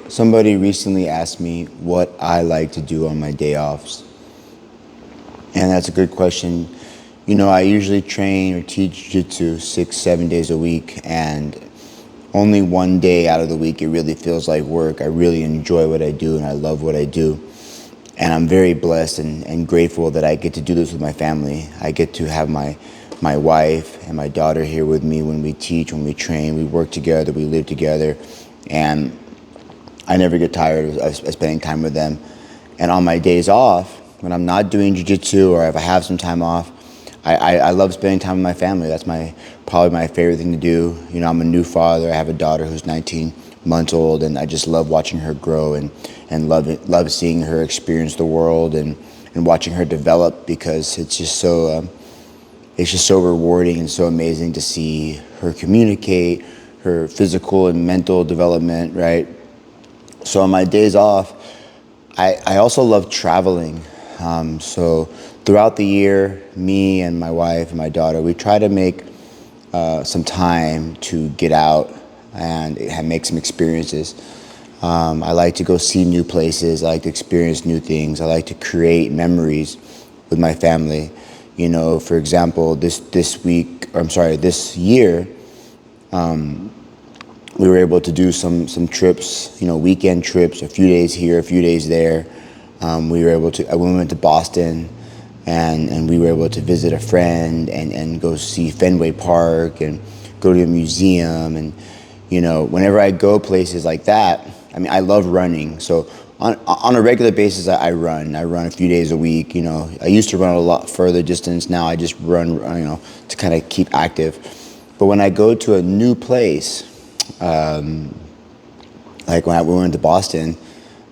Somebody recently asked me what I like to do on my day offs. And that's a good question. I usually train or teach jiu-jitsu 6, 7 days a week, and only one day out of the week it really feels like work. I really enjoy what I do and I love what I do. And I'm very blessed and grateful that I get to do this with my family. I get to have my wife and my daughter here with me when we teach, when we train, we work together, we live together. And I never get tired of spending time with them. And on my days off, when I'm not doing jiu-jitsu or if I have some time off, I love spending time with my family. That's probably my favorite thing to do. I'm a new father. I have a daughter who's 19 months old, and I just love watching her grow and love seeing her experience the world and watching her develop, because it's just so rewarding and so amazing to see her communicate, her physical and mental development, right? So on my days off, I also love traveling. So throughout the year, me and my wife and my daughter, we try to make some time to get out and make some experiences. I like to go see new places. I like to experience new things. I like to create memories with my family. For example, this year, we were able to do some trips, weekend trips, a few days here, a few days there. We went to Boston, and we were able to visit a friend and go see Fenway Park and go to a museum. And, whenever I go places like that, I love running. So on a regular basis, I run a few days a week. I used to run a lot further distance. Now I just run, to kind of keep active. But when I go to a new place, like when we went to Boston,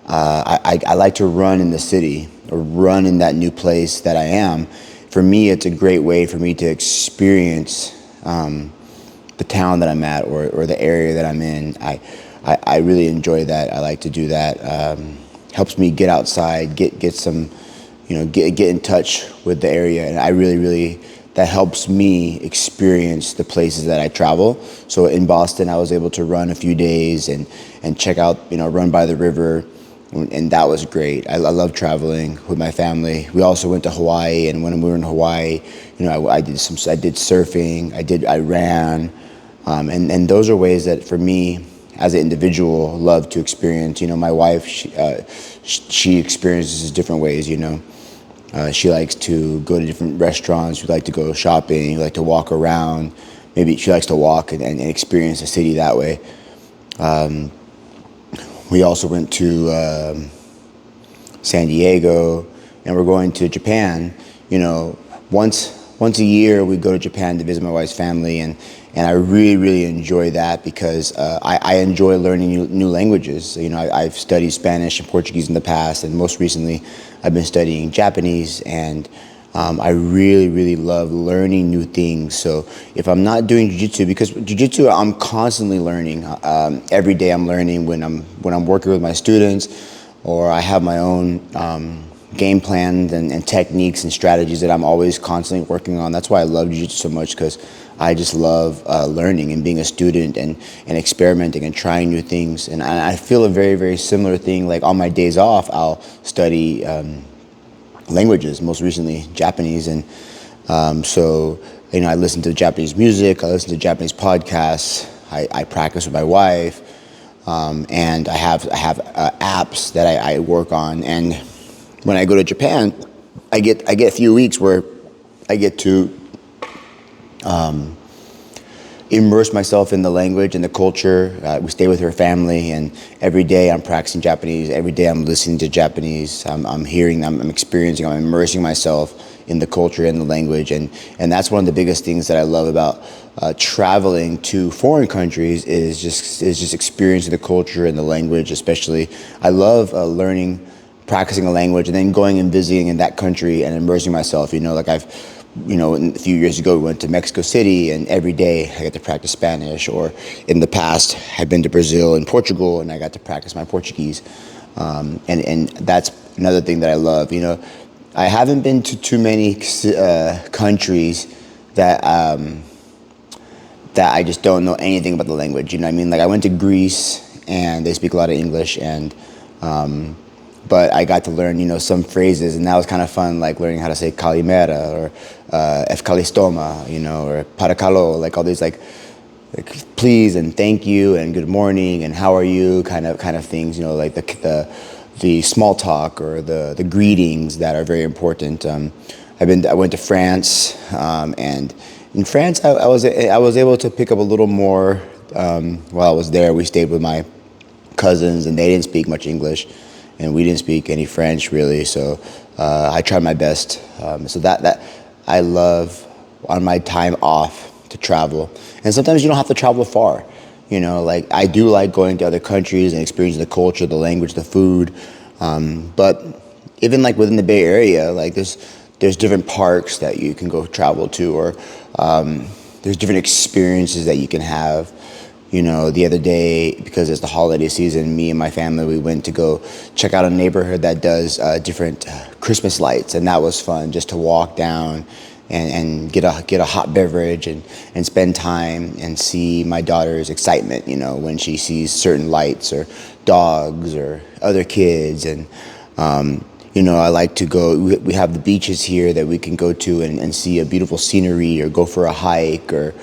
I like to run in the city or run in that new place that I am. For me, it's a great way for me to experience the town that I'm at or the area that I'm in. I really enjoy that. I like to do that. Helps me get outside, get some, get in touch with the area, and I really that helps me experience the places that I travel. So in Boston, I was able to run a few days and check out, run by the river, and that was great. I love traveling with my family. We also went to Hawaii, and when we were in Hawaii, I did surfing, I ran, and those are ways that for me as an individual love to experience. My wife, she experiences different ways. She likes to go to different restaurants. We like to go shopping. We like to walk around. Maybe she likes to walk and experience the city that way. We also went to San Diego, and we're going to Japan. Once a year we go to Japan to visit my wife's family, and I really enjoy that because I enjoy learning new languages. I've studied Spanish and Portuguese in the past, and most recently I've been studying Japanese, and I really love learning new things. So if I'm not doing jiu-jitsu, because jiu-jitsu I'm constantly learning. Every day I'm learning when I'm working with my students, or I have my own game plans and techniques and strategies that I'm always constantly working on. That's why I love jiu-jitsu so much, because I just love learning and being a student and experimenting and trying new things. And I feel a very similar thing. Like on my days off, I'll study languages, most recently Japanese. And so I listen to Japanese music, I listen to Japanese podcasts, I practice with my wife, and I have apps that I work on. And when I go to Japan, I get a few weeks where I get to immerse myself in the language and the culture. We stay with her family, and every day I'm practicing Japanese. Every day I'm listening to Japanese. I'm hearing, I'm experiencing, I'm immersing myself in the culture and the language. And that's one of the biggest things that I love about traveling to foreign countries is just experiencing the culture and the language. Especially, I love practicing a language and then going and visiting in that country and immersing myself. Like a few years ago we went to Mexico City, and every day I got to practice Spanish. Or in the past I've been to Brazil and Portugal, and I got to practice my Portuguese. And that's another thing that I love. I haven't been to too many countries that I just don't know anything about the language. Like I went to Greece, and they speak a lot of English, and but I got to learn, some phrases, and that was kind of fun, like learning how to say kalimera or efkalistoma, or parakalo, like all these like please and thank you and good morning and how are you kind of things, like the small talk or the greetings that are very important. I went to France, and in France I was able to pick up a little more while I was there. We stayed with my cousins, and they didn't speak much English, and we didn't speak any French really. So I tried my best. So that I love on my time off to travel, and sometimes you don't have to travel far. Like I do like going to other countries and experiencing the culture, the language, the food. But even like within the Bay Area, like there's different parks that you can go travel to, or there's different experiences that you can have. The other day, because it's the holiday season, me and my family, we went to go check out a neighborhood that does different Christmas lights, and that was fun, just to walk down and get a hot beverage and spend time and see my daughter's excitement, when she sees certain lights or dogs or other kids. And I like to go, we have the beaches here that we can go to and see a beautiful scenery, or go for a hike, or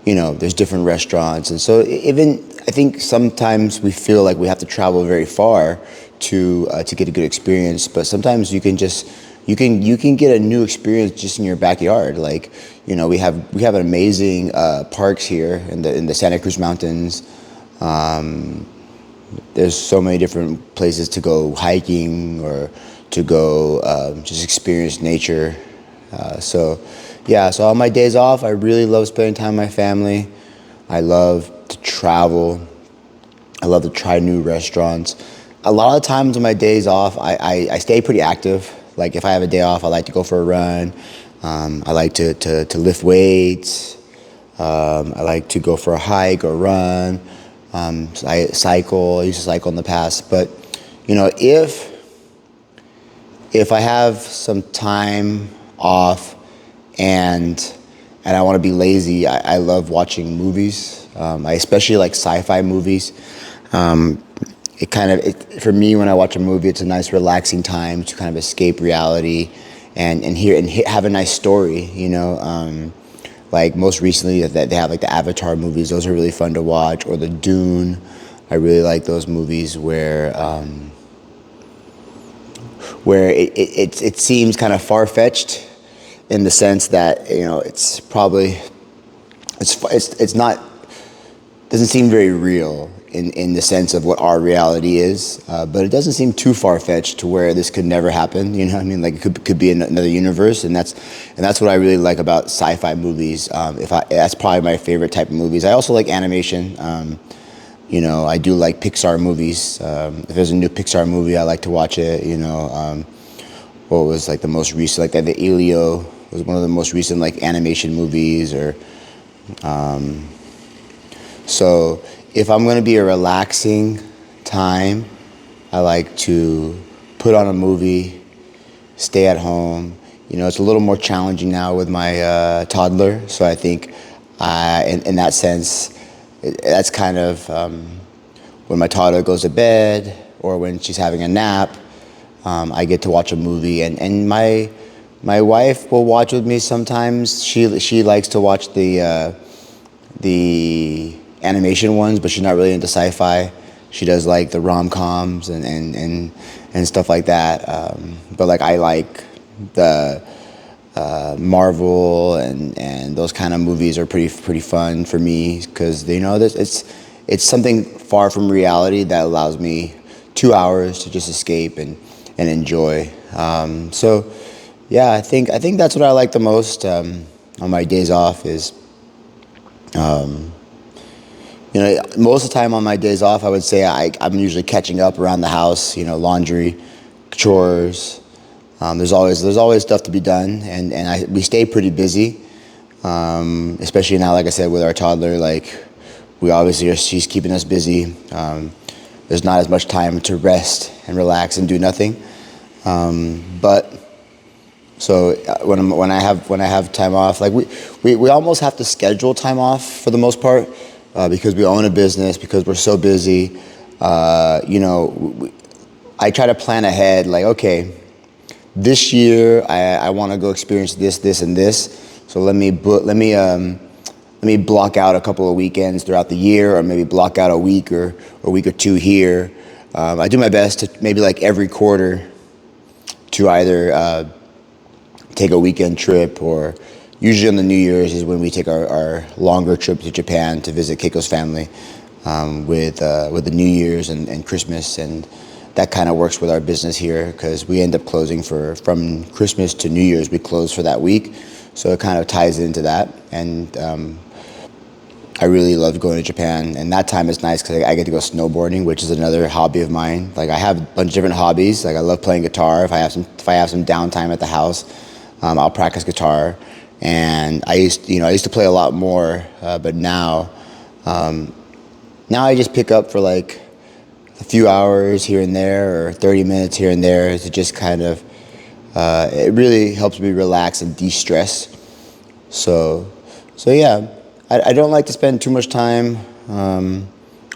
there's different restaurants. And so even I think sometimes we feel like we have to travel very far to get a good experience, but sometimes you can get a new experience just in your backyard. Like, we have amazing parks here in the Santa Cruz Mountains. There's so many different places to go hiking, or to go just experience nature. So on my days off, I really love spending time with my family. I love to travel. I love to try new restaurants. A lot of times on my days off, I stay pretty active. Like if I have a day off, I like to go for a run. I like to lift weights. I like to go for a hike or run. I cycle. I used to cycle in the past. But, if I have some time off and I want to be lazy, I love watching movies. I especially like sci-fi movies. For me, when I watch a movie, it's a nice relaxing time to kind of escape reality and have a nice story, like most recently that they have like the Avatar movies. Those are really fun to watch, or the Dune. I really like those movies where it seems kind of far-fetched in the sense that it's probably it's not, doesn't seem very real in the sense of what our reality is, but it doesn't seem too far-fetched to where this could never happen. You know what I mean? Like it could be another universe, and that's what I really like about sci-fi movies. That's probably my favorite type of movies. I also like animation. I do like Pixar movies. If there's a new Pixar movie, I like to watch it. What was like the most recent, like the Elio was one of the most recent like animation movies, or so if I'm going to be a relaxing time, I like to put on a movie, stay at home. It's a little more challenging now with my toddler, so I think in that sense, that's kind of when my toddler goes to bed or when she's having a nap, I get to watch a movie, and my wife will watch with me sometimes. She likes to watch the animation ones, but she's not really into sci-fi. She does like the rom-coms and stuff like that. But like I like the Marvel and those kind of movies are pretty fun for me, because it's something far from reality that allows me 2 hours to just escape and enjoy. I think that's what I like the most on my days off is. Most of the time on my days off, I would say I'm usually catching up around the house, laundry, chores. There's always stuff to be done, and we stay pretty busy, especially now, like I said, with our toddler. Like she's keeping us busy. There's not as much time to rest and relax and do nothing. So when I have time off, like we almost have to schedule time off for the most part. because we own a business, because we're so busy. I try to plan ahead, like, okay, this year I want to go experience this, and this. So let me block out a couple of weekends throughout the year, or maybe block out a week or two here. I do my best to maybe like every quarter to either take a weekend trip, or usually on the New Year's is when we take our longer trip to Japan to visit Keiko's family with the New Year's and Christmas, and that kind of works with our business here because we end up closing from Christmas to New Year's. We close for that week, so it kind of ties into that. And I really love going to Japan, and that time is nice because I get to go snowboarding, which is another hobby of mine. Like, I have a bunch of different hobbies. Like, I love playing guitar. If I have some downtime at the house, I'll practice guitar. And I used to play a lot more, but now I just pick up for like a few hours here and there, or 30 minutes here and there, to just kind of it really helps me relax and de-stress. So yeah, I don't like to spend too much time on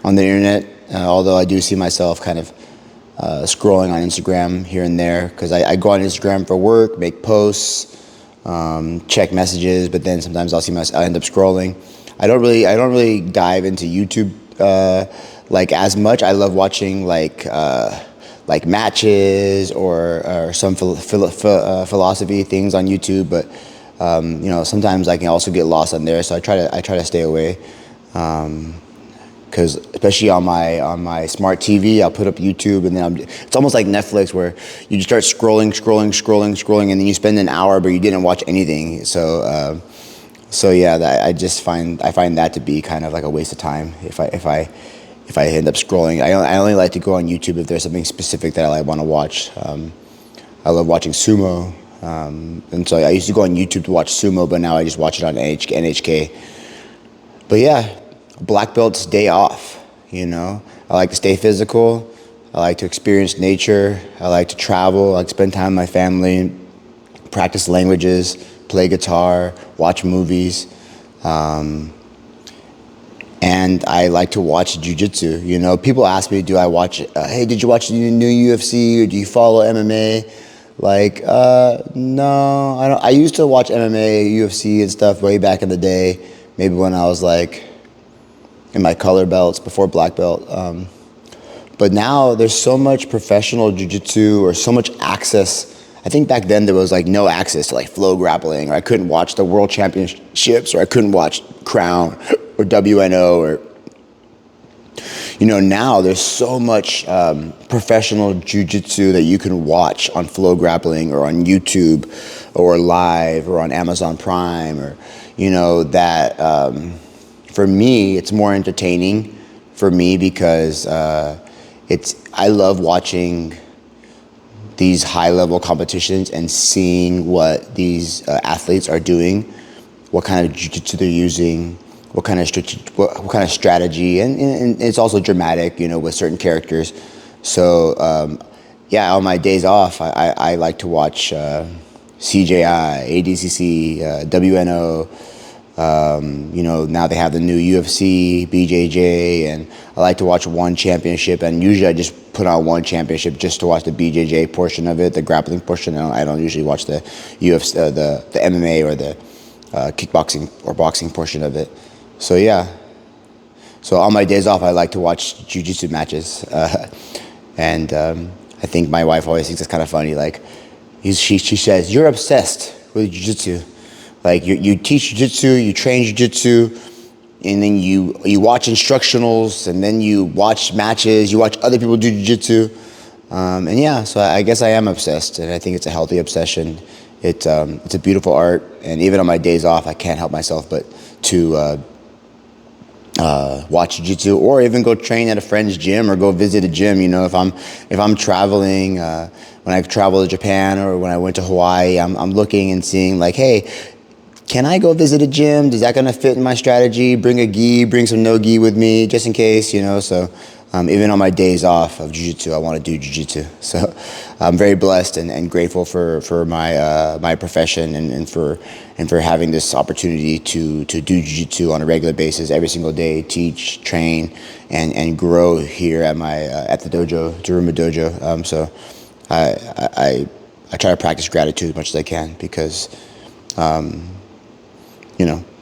the internet, although I do see myself kind of scrolling on Instagram here and there, because I go on Instagram for work, make posts, check messages, but then sometimes I end up scrolling. I don't really dive into YouTube like as much. I love watching like matches or some philosophy things on YouTube, but sometimes I can also get lost on there. So I try to stay away, because especially on my smart TV, I'll put up YouTube, and then it's almost like Netflix, where you just start scrolling, and then you spend an hour, but you didn't watch anything. So yeah, I find that to be kind of like a waste of time if I end up scrolling. I only like to go on YouTube if there's something specific that I want to watch. I love watching sumo, and so I used to go on YouTube to watch sumo, but now I just watch it on NHK. But yeah, black belt's day off. I like to stay physical. I like to experience nature. I like to travel. I like to spend time with my family, practice languages, play guitar, watch movies. And I like to watch jiu-jitsu. People ask me, do I watch it? Hey, did you watch the new UFC, or do you follow MMA? Like, no, I don't. I used to watch MMA, UFC and stuff way back in the day, maybe when I was like in my color belts before black belt. But now there's so much professional jiu-jitsu, or so much access. I think back then there was like no access to like flow grappling, or I couldn't watch the world championships, or I couldn't watch Crown or WNO, or now there's so much professional jiu-jitsu that you can watch on flow grappling, or on YouTube, or live, or on Amazon Prime, or that for me it's more entertaining for me, because I love watching these high-level competitions and seeing what these athletes are doing, what kind of jiu-jitsu they're using, what kind of strategy, and it's also dramatic, with certain characters. So yeah, on my days off, I like to watch CJI, ADCC, WNO. Now they have the new UFC, BJJ, and I like to watch one championship, and usually I just put on one championship just to watch the BJJ portion of it, the grappling portion. I don't usually watch the UFC, the MMA, or the kickboxing or boxing portion of it. So yeah. So on my days off, I like to watch jiu-jitsu matches, and I think my wife always thinks it's kind of funny. Like, she says, "You're obsessed with jiu-jitsu. Like, you teach jiu-jitsu, you train jiu-jitsu, and then you watch instructionals, and then you watch matches, you watch other people do jiu-jitsu." And yeah, so I guess I am obsessed, and I think it's a healthy obsession. It's a beautiful art, and even on my days off, I can't help myself but to watch jiu-jitsu, or even go train at a friend's gym, or go visit a gym. If I'm traveling, when I travel to Japan, or when I went to Hawaii, I'm looking and seeing like, hey, can I go visit a gym? Is that gonna fit in my strategy? Bring a gi, bring some no gi with me, just in case, So Even on my days off of jiu-jitsu, I want to do jiu-jitsu. So I'm very blessed and grateful for my profession and for having this opportunity to do jiu-jitsu on a regular basis every single day, teach, train, and grow here at the dojo, Jaruma Dojo. So I try to practice gratitude as much as I can because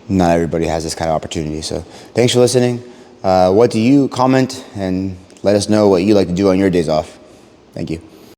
not everybody has this kind of opportunity. So thanks for listening. What do you comment and let us know what you like to do on your days off? Thank you.